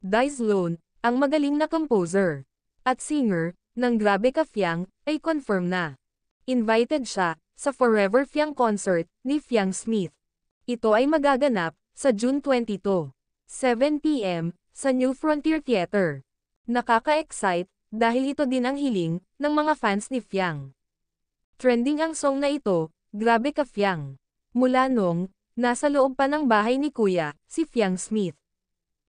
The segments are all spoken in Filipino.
Dai Sloan, ang magaling na composer at singer ng Grabe Ka Fiang, ay confirm na. Invited siya sa Forever Fiang concert ni Fiang Smith. Ito ay magaganap sa June 22, 7 p.m. sa New Frontier Theater. Nakaka-excite dahil ito din ang hiling ng mga fans ni Fiang. Trending ang song na ito, Grabe Ka Fiang, mula nung nasa loob pa ng bahay ni Kuya, si Fiang Smith.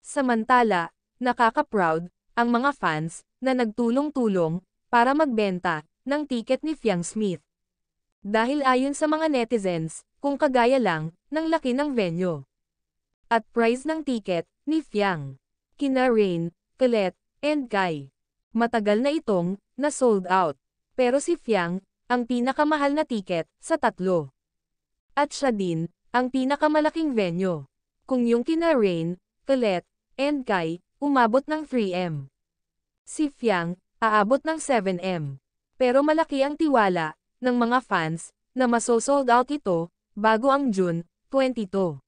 Samantala, nakaka-proud ang mga fans na nagtulong-tulong para magbenta ng tiket ni Fiang Smith. Dahil ayon sa mga netizens, kung kagaya lang ng laki ng venue at price ng tiket ni Fiang, kina Rain, Colette, and Kai, matagal na itong na-sold out. Pero si Fiang, ang pinakamahal na tiket sa tatlo. At siya din ang pinakamalaking venue. Kung yung kina Rain, Colette, and Kai, umabot ng 3M. Si Fiang, aabot ng 7M. Pero malaki ang tiwala ng mga fans na maso-sold out ito bago ang June 22.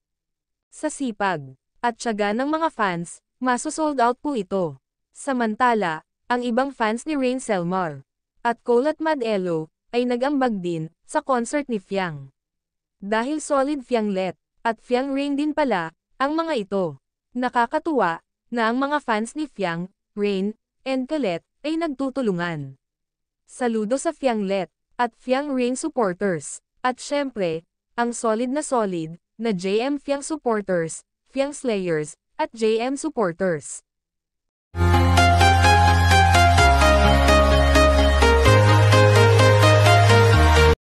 Sa sipag at tiyaga ng mga fans, maso-sold out po ito. Samantala, ang ibang fans ni Rain Selmar at Colat Madelo ay nag-ambag din sa concert ni Fiang. Dahil solid Fiang Let at Fiang Rain din pala ang mga ito. Nakakatuwa na ang mga fans ni Fiang, Rain, and Colette ay nagtutulungan. Saludo sa Fiang Let at Fiang Rain supporters, at syempre, ang solid na JM Fiang supporters, Fiang Slayers, at JM supporters.